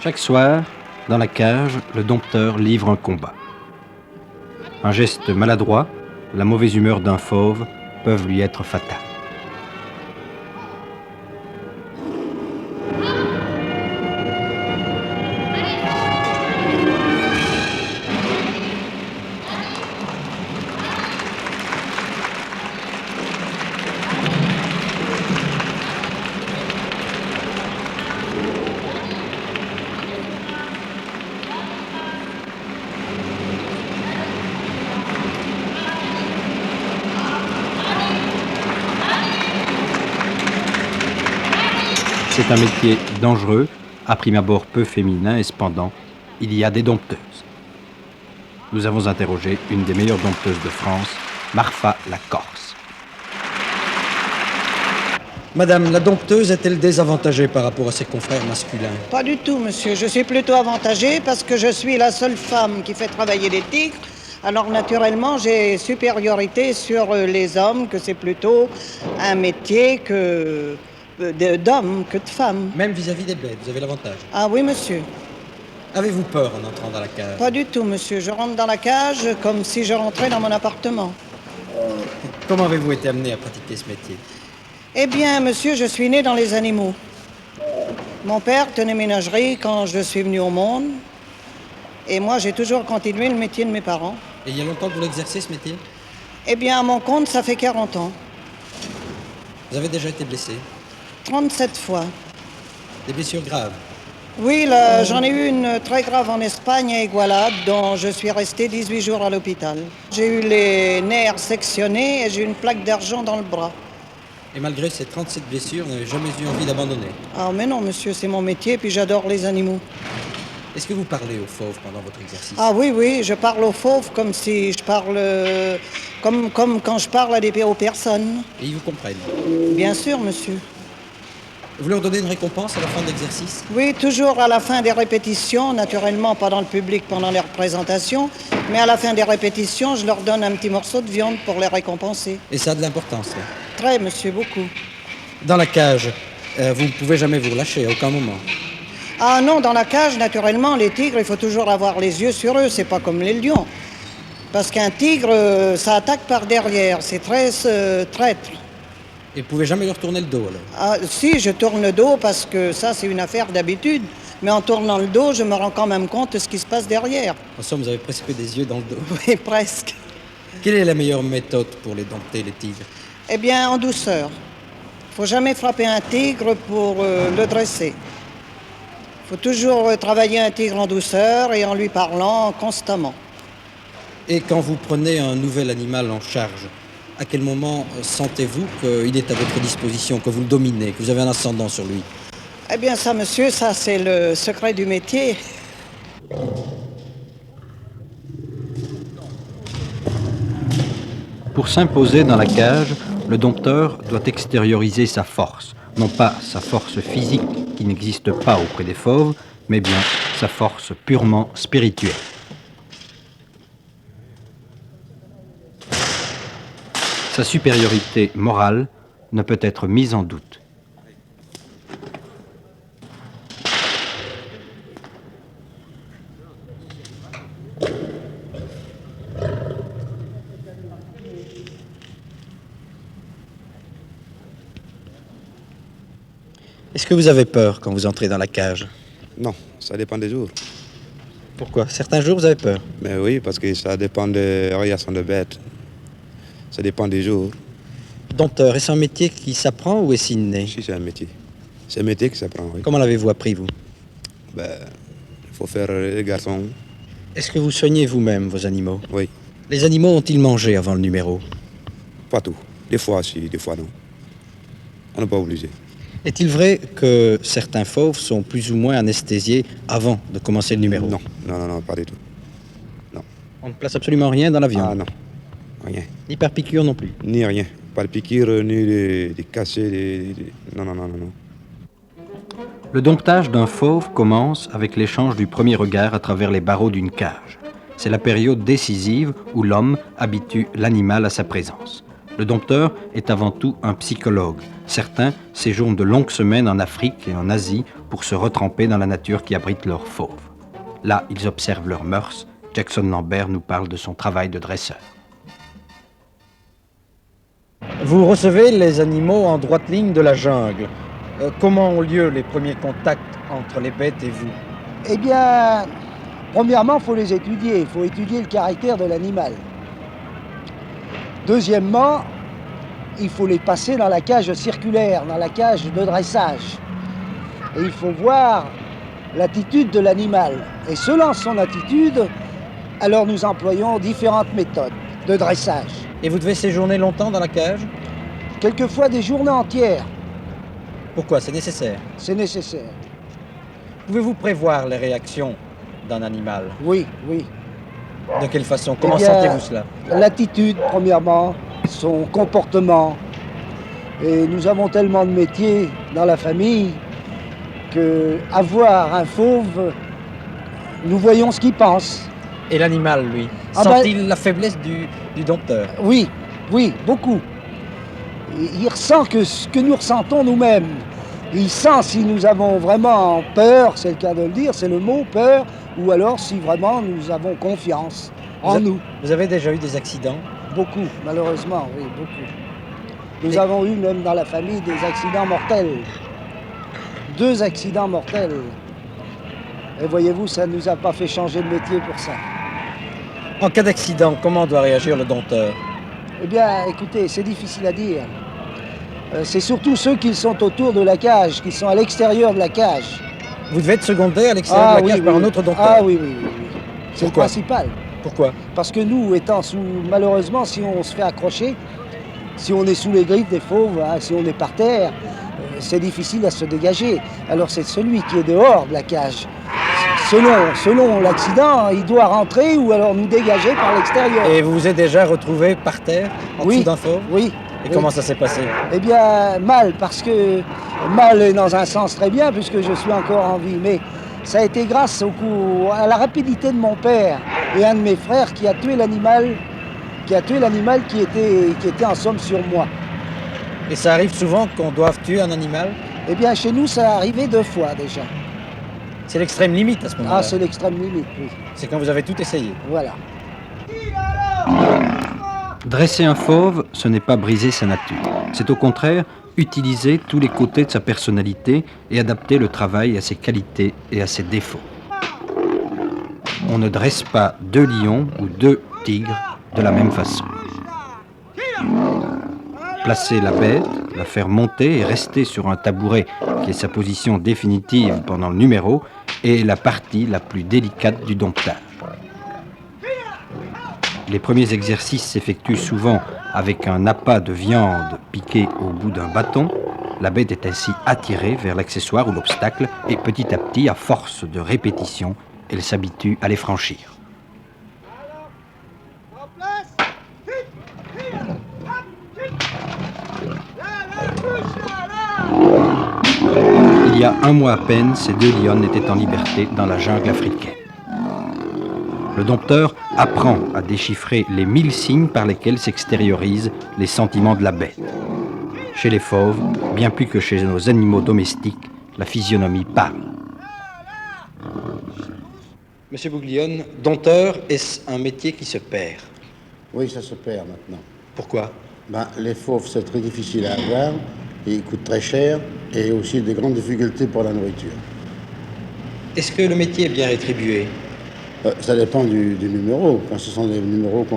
Chaque soir, dans la cage, le dompteur livre un combat. Un geste maladroit, la mauvaise humeur d'un fauve peuvent lui être fatales. C'est un métier dangereux, à prime abord peu féminin et cependant, il y a des dompteuses. Nous avons interrogé une des meilleures dompteuses de France, Marfa la Corse. Madame, la dompteuse est-elle désavantagée par rapport à ses confrères masculins? Pas du tout, monsieur. Je suis plutôt avantagée parce que je suis la seule femme qui fait travailler les tigres. Alors, naturellement, j'ai supériorité sur les hommes, que c'est plutôt un métier d'hommes que de femmes. Même vis-à-vis des bêtes, vous avez l'avantage. Ah oui, monsieur. Avez-vous peur en entrant dans la cage? Pas du tout, monsieur. Je rentre dans la cage comme si je rentrais dans mon appartement. Comment avez-vous été amené à pratiquer ce métier? Eh bien, monsieur, je suis né dans les animaux. Mon père tenait ménagerie quand je suis venu au monde. Et moi, j'ai toujours continué le métier de mes parents. Et il y a longtemps que vous l'exercez, ce métier? Eh bien, à mon compte, ça fait 40 ans. Vous avez déjà été blessé? 37 fois. Des blessures graves? Oui, j'en ai eu une très grave en Espagne, à Igualade, dont je suis resté 18 jours à l'hôpital. J'ai eu les nerfs sectionnés et j'ai eu une plaque d'argent dans le bras. Et malgré ces 37 blessures, vous n'avez jamais eu envie d'abandonner? Ah, mais non, monsieur, c'est mon métier, puis j'adore les animaux. Est-ce que vous parlez aux fauves pendant votre exercice? Ah oui, oui, je parle aux fauves comme si je parle... comme quand je parle aux personnes. Et ils vous comprennent? Bien sûr, monsieur. Vous leur donnez une récompense à la fin de l'exercice? Oui, toujours à la fin des répétitions, naturellement pas dans le public pendant les représentations, mais à la fin des répétitions, je leur donne un petit morceau de viande pour les récompenser. Et ça a de l'importance, là? Très, monsieur, beaucoup. Dans la cage, vous ne pouvez jamais vous relâcher, à aucun moment? Ah non, dans la cage, naturellement, les tigres, il faut toujours avoir les yeux sur eux, c'est pas comme les lions. Parce qu'un tigre, ça attaque par derrière, c'est très traître. Et vous ne pouvez jamais leur tourner le dos, alors? Ah, si, je tourne le dos parce que ça, c'est une affaire d'habitude. Mais en tournant le dos, je me rends quand même compte de ce qui se passe derrière. En somme, vous avez presque des yeux dans le dos. Oui, presque. Quelle est la meilleure méthode pour les dompter, les tigres? Eh bien, en douceur. Il ne faut jamais frapper un tigre pour le dresser. Il faut toujours travailler un tigre en douceur et en lui parlant constamment. Et quand vous prenez un nouvel animal en charge, à quel moment sentez-vous qu'il est à votre disposition, que vous le dominez, que vous avez un ascendant sur lui? Eh bien ça, monsieur, ça c'est le secret du métier. Pour s'imposer dans la cage, le dompteur doit extérioriser sa force. Non pas sa force physique qui n'existe pas auprès des fauves, mais bien sa force purement spirituelle. Sa supériorité morale ne peut être mise en doute. Est-ce que vous avez peur quand vous entrez dans la cage? Non, ça dépend des jours. Pourquoi? Certains jours, vous avez peur? Mais oui, parce que ça dépend de l'organisation de bêtes. Ça dépend des jours. Dompteur, est-ce un métier qui s'apprend ou est-ce inné? Si c'est un métier. C'est un métier qui s'apprend, oui. Comment l'avez-vous appris, vous? Ben, il faut faire les garçons. Est-ce que vous soignez vous-même vos animaux? Oui, Les animaux ont-ils mangé avant le numéro? pas tout. Des fois, si, des fois, non. On n'est pas obligé. Est-il vrai que certains fauves sont plus ou moins anesthésiés avant de commencer le numéro? Non, non, non, non, pas du tout. On ne place absolument rien dans la viande? Ah non, rien. Ni par piqûre non plus? Ni rien. Pas de piqûres, ni des cassés, Non, non, non, non, non. Le domptage d'un fauve commence avec l'échange du premier regard à travers les barreaux d'une cage. C'est la période décisive où l'homme habitue l'animal à sa présence. Le dompteur est avant tout un psychologue. Certains séjournent de longues semaines en Afrique et en Asie pour se retremper dans la nature qui abrite leurs fauves. Là, ils observent leurs mœurs. Jackson Lambert nous parle de son travail de dresseur. Vous recevez les animaux en droite ligne de la jungle. Comment ont lieu les premiers contacts entre les bêtes et vous? Eh bien, premièrement, il faut les étudier. Il faut étudier le caractère de l'animal. Deuxièmement, il faut les passer dans la cage circulaire, dans la cage de dressage. Et il faut voir l'attitude de l'animal. Et selon son attitude, alors nous employons différentes méthodes de dressage. Et vous devez séjourner longtemps dans la cage? Quelquefois des journées entières, Pourquoi? C'est nécessaire. c'est nécessaire. Pouvez-vous prévoir les réactions d'un animal? Oui, oui. De quelle façon? Comment bien, sentez-vous cela? L'attitude, premièrement, son comportement. Et nous avons tellement de métiers dans la famille que avoir un fauve, nous voyons ce qu'il pense. Et l'animal, lui, Ah sent-il la faiblesse du dompteur? Oui, oui, beaucoup. Il ressent que ce que nous ressentons nous-mêmes. Il sent si nous avons vraiment peur, c'est le cas de le dire, c'est le mot peur, ou alors si vraiment nous avons confiance en nous. Vous avez déjà eu des accidents? Beaucoup, malheureusement, oui, beaucoup. Nous avons eu même dans la famille des accidents mortels. 2 accidents mortels. Et voyez-vous, ça ne nous a pas fait changer de métier pour ça. En cas d'accident, comment doit réagir le dompteur? Eh bien, écoutez, c'est difficile à dire. C'est surtout ceux qui sont autour de la cage, qui sont à l'extérieur de la cage. Vous devez être secondé à l'extérieur de la cage par un autre dompteur? Ah oui, oui, oui, oui. C'est le Pourquoi? principal. Pourquoi? Parce que nous, étant malheureusement, si on se fait accrocher, si on est sous les griffes des fauves, hein, si on est par terre, c'est difficile à se dégager. Alors c'est celui qui est dehors de la cage. Selon l'accident, il doit rentrer ou alors nous dégager par l'extérieur. Et vous vous êtes déjà retrouvé par terre, en dessous d'un fauve? Oui. Et oui. comment ça s'est passé? Eh bien, mal, parce que mal est dans un sens très bien, puisque je suis encore en vie, mais ça a été grâce à la rapidité de mon père et un de mes frères qui a tué l'animal qui était en somme sur moi. Et ça arrive souvent qu'on doive tuer un animal? Eh bien, chez nous, ça a arrivé 2 fois déjà. C'est l'extrême limite à ce moment-là. Ah, c'est l'extrême limite, oui. C'est quand vous avez tout essayé. Voilà. Dresser un fauve, ce n'est pas briser sa nature. C'est au contraire utiliser tous les côtés de sa personnalité et adapter le travail à ses qualités et à ses défauts. On ne dresse pas 2 lions ou 2 tigres de la même façon. Placer la bête, la faire monter et rester sur un tabouret qui est sa position définitive pendant le numéro est la partie la plus délicate du domptage. Les premiers exercices s'effectuent souvent avec un appât de viande piqué au bout d'un bâton. La bête est ainsi attirée vers l'accessoire ou l'obstacle et petit à petit, à force de répétition, elle s'habitue à les franchir. Il y a 1 mois à peine, ces 2 lionnes étaient en liberté dans la jungle africaine. Le dompteur apprend à déchiffrer les 1000 signes par lesquels s'extériorisent les sentiments de la bête. Chez les fauves, bien plus que chez nos animaux domestiques, la physionomie parle. Monsieur Bouglione, dompteur, est-ce un métier qui se perd? Oui, ça se perd maintenant. Pourquoi? Les fauves, c'est très difficile à avoir, ils coûtent très cher et aussi des grandes difficultés pour la nourriture. Est-ce que le métier est bien rétribué? Ça dépend du numéro. Quand ce sont des numéros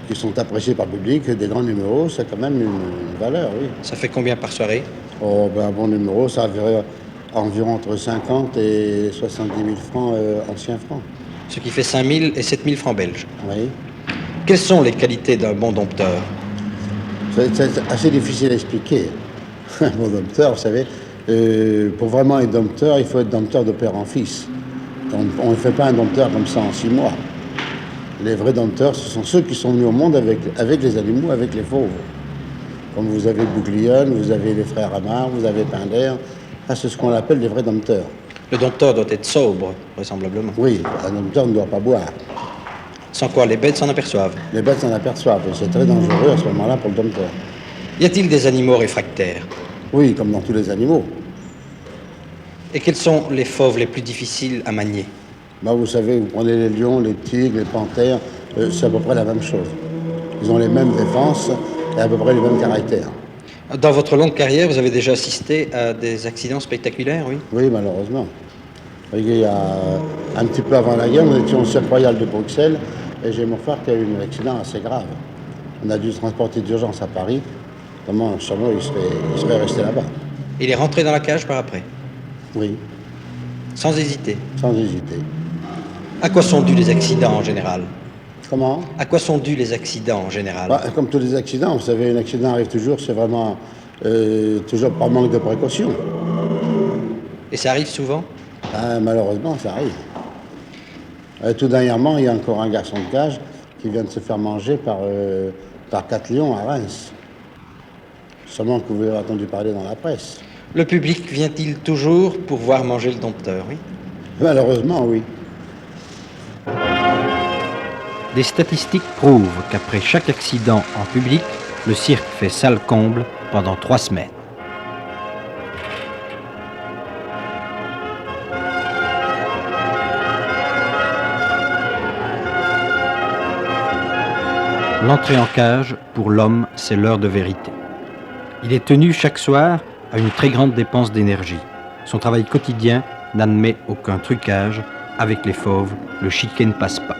qui sont appréciés par le public, des grands numéros, c'est quand même une valeur, oui. Ça fait combien par soirée? Un bon numéro, ça verrait environ entre 50 et 70 000 francs anciens francs. Ce qui fait 5 000 et 7 000 francs belges. Oui. Quelles sont les qualités d'un bon dompteur? C'est assez difficile à expliquer. Un bon dompteur, vous savez, pour vraiment être dompteur, il faut être dompteur de père en fils. On ne fait pas un dompteur comme ça en 6 mois. Les vrais dompteurs, ce sont ceux qui sont venus au monde avec les animaux, avec les fauves. Comme vous avez Bouglione, vous avez les frères Amar, vous avez Pinder. Ça, c'est ce qu'on appelle les vrais dompteurs. Le dompteur doit être sobre, vraisemblablement. Oui, un dompteur ne doit pas boire. Sans quoi les bêtes s'en aperçoivent. Les bêtes s'en aperçoivent et c'est très dangereux à ce moment-là pour le dompteur. Y a-t-il des animaux réfractaires? Oui, comme dans tous les animaux. Et quels sont les fauves les plus difficiles à manier? Bah, vous savez, vous prenez les lions, les tigres, les panthères, c'est à peu près la même chose. Ils ont les mêmes défenses et à peu près les mêmes caractères. Dans votre longue carrière, vous avez déjà assisté à des accidents spectaculaires, oui? Oui, malheureusement. Il y a un petit peu avant la guerre, nous étions au Cirque Royal de Bruxelles et j'ai mon frère qui a eu un accident assez grave. On a dû se transporter d'urgence à Paris. Comment, sûrement, il serait resté là-bas. Il est rentré dans la cage par après, Oui, sans hésiter. sans hésiter. À quoi sont dus les accidents en général? Comment? À quoi sont dus les accidents en général? Bah, comme tous les accidents, vous savez, un accident arrive toujours, c'est vraiment toujours par manque de précaution. Et ça arrive souvent? Ah, malheureusement, ça arrive. Tout dernièrement, il y a encore un garçon de cage qui vient de se faire manger par 4 lions à Reims. Sûrement que vous avez entendu parler dans la presse. Le public vient-il toujours pour voir manger le dompteur, oui? Malheureusement, oui. Des statistiques prouvent qu'après chaque accident en public, le cirque fait salle comble pendant 3 semaines. L'entrée en cage, pour l'homme, c'est l'heure de vérité. Il est tenu chaque soir à une très grande dépense d'énergie. Son travail quotidien n'admet aucun trucage. Avec les fauves, le chiquet ne passe pas.